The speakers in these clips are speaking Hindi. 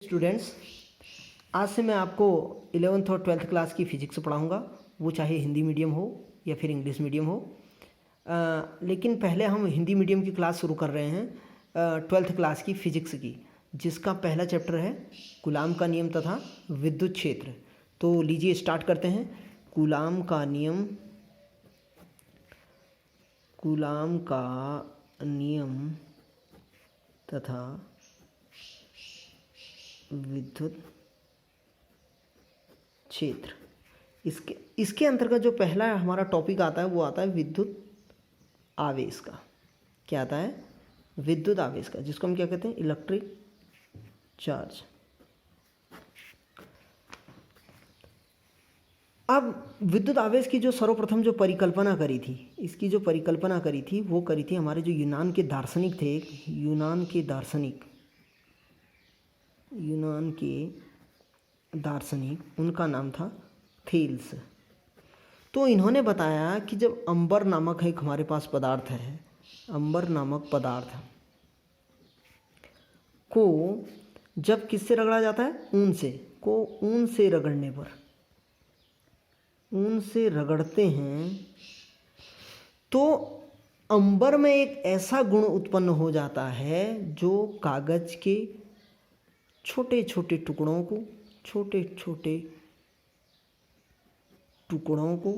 स्टूडेंट्स, आज से मैं आपको 11th और 12th क्लास की फ़िज़िक्स पढ़ाऊँगा। वो चाहे हिंदी मीडियम हो या फिर इंग्लिश मीडियम हो। लेकिन पहले हम हिंदी मीडियम की क्लास शुरू कर रहे हैं 12th क्लास की फ़िज़िक्स की, जिसका पहला चैप्टर है कूलाम का नियम तथा विद्युत क्षेत्र। तो लीजिए स्टार्ट करते हैं। कूलाम का नियम तथा विद्युत क्षेत्र। इसके अंतर्गत जो पहला हमारा टॉपिक आता है वो आता है विद्युत आवेश का। क्या आता है? विद्युत आवेश का, जिसको हम क्या कहते हैं? Electric charge. अब विद्युत आवेश की जो सर्वप्रथम जो परिकल्पना करी थी, इसकी जो परिकल्पना करी थी वो करी थी हमारे जो यूनान के दार्शनिक थे। यूनान के दार्शनिक, उनका नाम था थेल्स। तो इन्होंने बताया कि जब अंबर नामक एक हमारे पास पदार्थ है, अंबर नामक पदार्थ को जब किससे रगड़ा जाता है? ऊन से रगड़ने पर, ऊन से रगड़ते हैं तो अंबर में एक ऐसा गुण उत्पन्न हो जाता है जो कागज के छोटे छोटे टुकड़ों को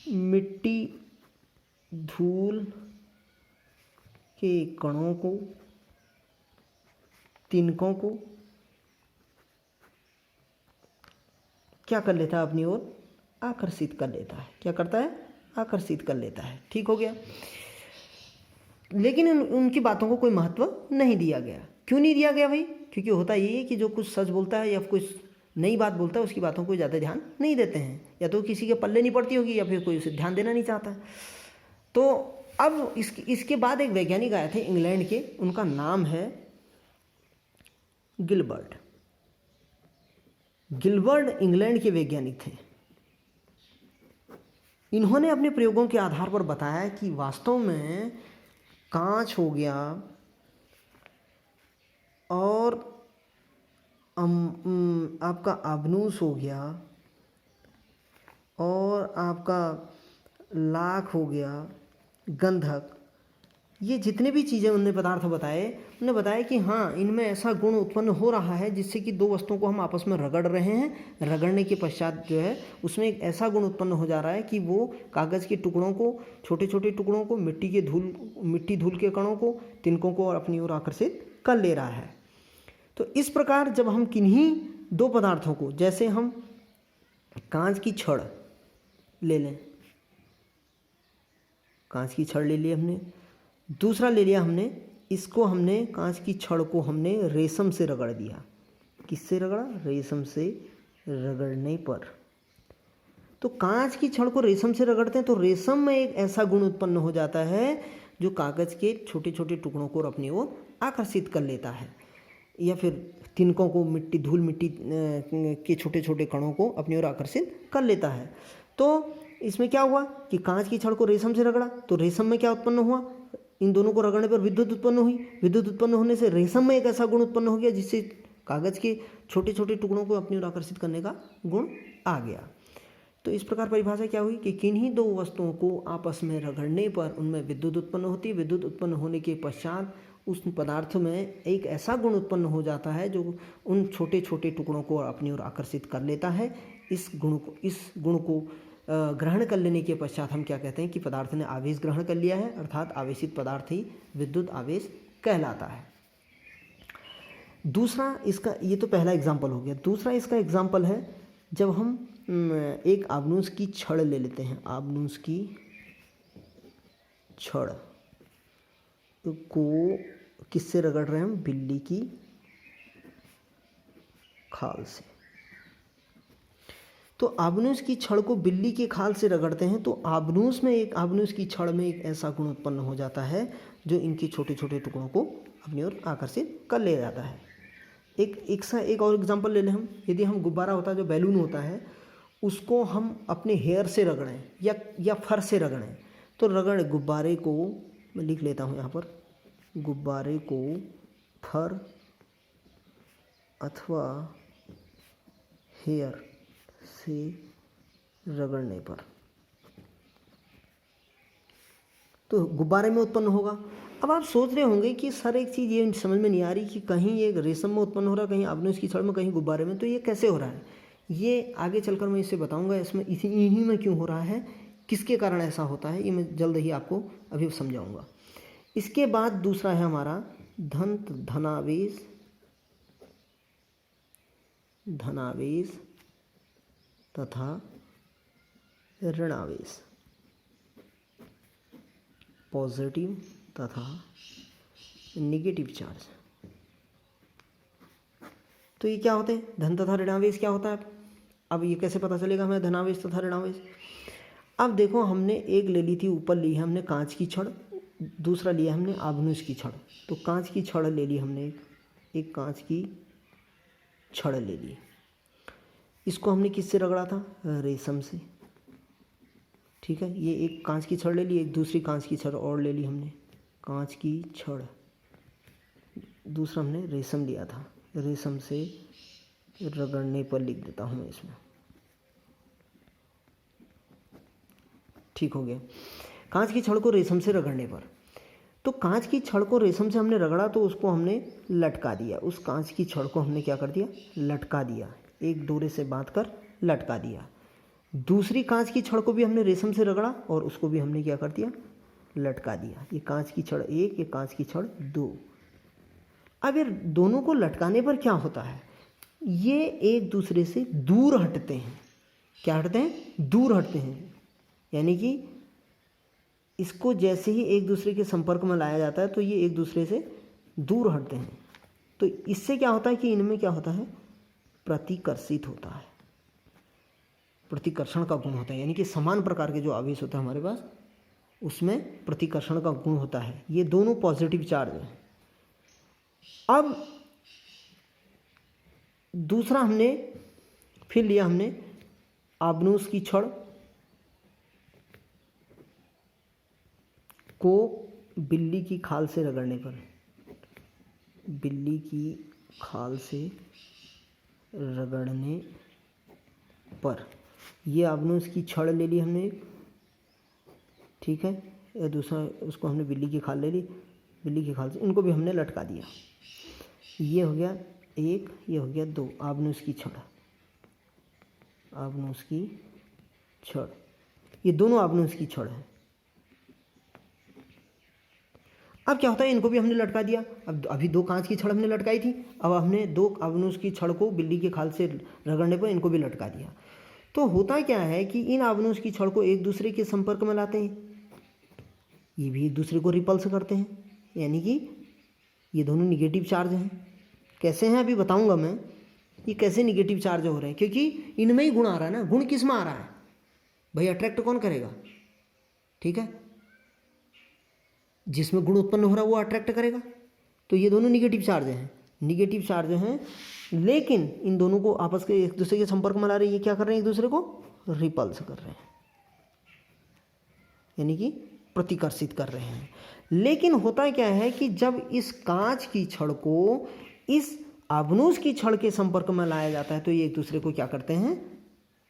मिट्टी धूल के कणों को, तिनकों को क्या कर लेता है? अपनी ओर आकर्षित कर लेता है। क्या करता है? आकर्षित कर लेता है। ठीक हो गया। लेकिन उनकी बातों को कोई महत्व नहीं दिया गया। क्यों नहीं दिया गया भाई? क्योंकि होता ये है कि जो कुछ सच बोलता है या कुछ नई बात बोलता है उसकी बातों को ज़्यादा ध्यान नहीं देते हैं, या तो किसी के पल्ले नहीं पड़ती होगी या फिर कोई उसे ध्यान देना नहीं चाहता। तो अब इसके बाद एक वैज्ञानिक आए थे इंग्लैंड के, उनका नाम है गिलबर्ट। इंग्लैंड के वैज्ञानिक थे। इन्होंने अपने प्रयोगों के आधार पर बताया कि वास्तव में कांच हो गया और आपका आबनूस हो गया और आपका लाख हो गया, गंधक, ये जितने भी चीज़ें उन्होंने पदार्थ बताए, उन्होंने बताया कि हाँ, इनमें ऐसा गुण उत्पन्न हो रहा है जिससे कि दो वस्तुओं को हम आपस में रगड़ रहे हैं। रगड़ने के पश्चात जो है उसमें एक ऐसा गुण उत्पन्न हो जा रहा है कि वो कागज़ के टुकड़ों को, छोटे छोटे टुकड़ों को, मिट्टी धूल के कणों को, तिनकों को अपनी ओर आकर्षित कर ले रहा है। तो इस प्रकार जब हम किन्हीं दो पदार्थों को, जैसे हम कांच की छड़ ले लें, कांच की छड़ ले ली हमने, दूसरा ले लिया हमने, हमने कांच की छड़ को हमने रेशम से रगड़ दिया। किससे रगड़ा? रेशम से रगड़ने पर। तो कांच की छड़ को रेशम से रगड़ते हैं तो रेशम में एक ऐसा गुण उत्पन्न हो जाता है जो कागज़ के छोटे छोटे टुकड़ों को अपनी ओर आकर्षित कर लेता है, या फिर तिनकों को, मिट्टी के छोटे छोटे कणों को अपनी ओर आकर्षित कर लेता है। तो इसमें क्या हुआ कि कांच की छड़ को रेशम से रगड़ा तो रेशम में क्या उत्पन्न हुआ? इन दोनों को रगड़ने पर विद्युत उत्पन्न हुई। विद्युत उत्पन्न होने से रेशम में एक ऐसा गुण उत्पन्न हो गया जिससे कागज़ के छोटे छोटे टुकड़ों को अपनी ओर आकर्षित करने का गुण आ गया। तो इस प्रकार परिभाषा क्या हुई कि किन्हीं दो वस्तुओं को आपस में रगड़ने पर उनमें विद्युत उत्पन्न होती है। विद्युत उत्पन्न होने के पश्चात उस पदार्थ में एक ऐसा गुण उत्पन्न हो जाता है जो उन छोटे छोटे टुकड़ों को अपनी ओर आकर्षित कर लेता है। इस गुण को ग्रहण कर लेने के पश्चात हम क्या कहते हैं कि पदार्थ ने आवेश ग्रहण कर लिया है, अर्थात आवेशित पदार्थ ही विद्युत आवेश कहलाता है। दूसरा इसका, ये तो पहला एग्जाम्पल हो गया। दूसरा इसका एग्जाम्पल है जब हम एक आबनूस की छड़ ले लेते हैं। आबनूस की छड़ को किससे रगड़ रहे हैं हम? बिल्ली की खाल से। तो आबनूस की छड़ को बिल्ली के खाल से रगड़ते हैं तो आबनूस की छड़ में एक ऐसा गुण उत्पन्न हो जाता है जो इनके छोटे छोटे टुकड़ों को अपनी ओर आकर्षित कर ले जाता है। एक और एग्जांपल ले लें हम। यदि हम गुब्बारा होता है, जो बैलून होता है, उसको हम अपने हेयर से रगड़ें या फर से रगड़ें तो गुब्बारे को मैं लिख लेता हूँ यहाँ पर, गुब्बारे को फर अथवा हेयर से रगड़ने पर। तो गुब्बारे में उत्पन्न होगा। अब आप सोच रहे होंगे कि सर एक चीज़ ये समझ में नहीं आ रही कि कहीं ये रेशम में उत्पन्न हो रहा है, कहीं आबनूस की छड़ में, कहीं गुब्बारे में, तो ये कैसे हो रहा है। ये आगे चलकर मैं इससे बताऊंगा इसमें इन्हीं में क्यों हो रहा है, किसके कारण ऐसा होता है, ये मैं जल्द ही आपको अभी समझाऊंगा। इसके बाद दूसरा है हमारा धंत धनावेश, धनावेश तथा ऋणावेश, पॉजिटिव तथा निगेटिव चार्ज। तो ये क्या होते हैं, धन तथा ऋणावेश क्या होता है। अब ये कैसे पता चलेगा हमें धनावेश तथा ऋणावेश। अब देखो हमने एक ले ली थी, ऊपर ली है हमने कांच की छड़, दूसरा लिया हमने आबनूस की छड़। तो कांच की छड़ ले ली हमने, एक कांच की छड़ ले ली। इसको हमने किससे रगड़ा था, रेशम से। ठीक है, ये एक कांच की छड़ ले ली, एक दूसरी कांच की छड़ और ले ली हमने, कांच की छड़। दूसरा हमने रेशम लिया था, रेशम से रगड़ने पर लिख देता हूँ मैं इसमें। ठीक हो गया, कांच की छड़ को रेशम से रगड़ने पर। तो कांच की छड़ को रेशम से हमने रगड़ा तो उसको हमने लटका दिया, उस कांच की छड़ को हमने क्या कर दिया, लटका दिया, एक डोरे से बांधकर लटका दिया। दूसरी कांच की छड़ को भी हमने रेशम से रगड़ा और उसको भी हमने क्या कर दिया, लटका दिया। ये कांच की छड़ एक, ये कांच की छड़ दो। अब ये दोनों को लटकाने पर क्या होता है, ये एक दूसरे से दूर हटते हैं। क्या हटते हैं, दूर हटते हैं। यानी कि इसको जैसे ही एक दूसरे के संपर्क में लाया जाता है तो ये एक दूसरे से दूर हटते हैं। तो इससे क्या होता है कि इनमें क्या होता है, प्रतिकर्षित होता है, प्रतिकर्षण का गुण होता है। यानी कि समान प्रकार के जो आवेश होता है हमारे पास, उसमें प्रतिकर्षण का गुण होता है। ये दोनों पॉजिटिव चार्ज हैं। अब दूसरा हमने फिर लिया हमने आबनूस की छड़ को बिल्ली की खाल से रगड़ने पर, बिल्ली की खाल से रगड़ने पर ये आबनूस की छड़ ले ली हमने, ठीक है। या दूसरा उसको हमने बिल्ली की खाल ले ली, बिल्ली की खाल से इनको भी हमने लटका दिया। ये हो गया एक, ये हो गया दो, आबनूस की छड़, आबनूस की छड़। ये दोनों आबनूस की छड़ है। अब क्या होता है, इनको भी हमने लटका दिया। अब अभी दो कांच की छड़ हमने लटकाई थी, अब हमने दो आबनूस की छड़ को बिल्ली के खाल से रगड़ने पर इनको भी लटका दिया। तो होता क्या है कि इन आबनूस की छड़ को एक दूसरे के संपर्क में लाते हैं, ये भी एक दूसरे को रिपल्स करते हैं। यानी कि ये दोनों निगेटिव चार्ज हैं। कैसे हैं अभी बताऊंगा मैं, ये कैसे निगेटिव चार्ज हो रहे हैं, क्योंकि इनमें ही गुण आ रहा है ना। गुण किस में आ रहा है भाई, अट्रैक्ट कौन करेगा, ठीक है, जिसमें गुण उत्पन्न हो रहा है वो अट्रैक्ट करेगा। तो ये दोनों निगेटिव चार्ज हैं, निगेटिव चार्ज हैं, लेकिन इन दोनों को आपस के एक दूसरे के संपर्क में ला रहे हैं। ये क्या कर रहे हैं, एक दूसरे को रिपल्स कर रहे हैं, यानी कि प्रतिकर्षित कर रहे हैं। लेकिन होता क्या है कि जब इस कांच की छड़ को इस आबनूस की छड़ के संपर्क में लाया जाता है तो ये एक दूसरे को क्या करते हैं,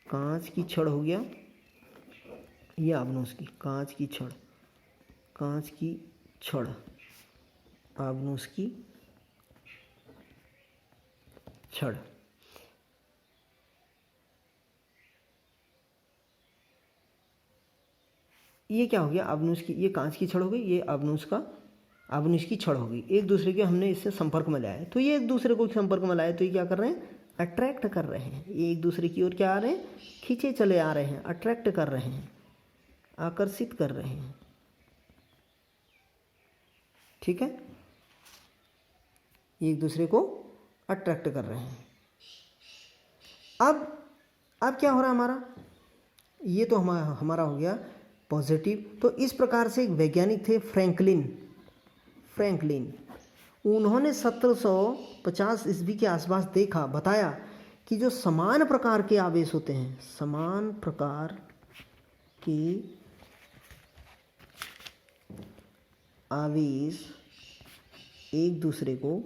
कांच की छड़ हो गया, ये आबनूस की, कांच की छड़, कांच की छड़, आबनूस की छड़। ये क्या हो गया, आबनूस की, ये कांच की छड़ हो गई, ये आबनूस की छड़ हो गई। एक दूसरे के हमने इससे संपर्क में लाया है, तो ये एक दूसरे को संपर्क में लाए तो ये क्या कर रहे हैं, अट्रैक्ट कर रहे हैं। ये एक दूसरे की ओर क्या आ रहे हैं, खींचे चले आ रहे हैं, अट्रैक्ट कर रहे हैं, आकर्षित कर रहे हैं, ठीक है। ये एक दूसरे को अट्रैक्ट कर रहे हैं। अब क्या हो रहा है हमारा, ये तो हमारा हो गया पॉजिटिव। तो इस प्रकार से एक वैज्ञानिक थे फ्रैंकलिन, उन्होंने 1750 ईस्वी के आसपास देखा, बताया कि जो समान प्रकार के आवेश होते हैं, समान प्रकार के आवेश एक दूसरे को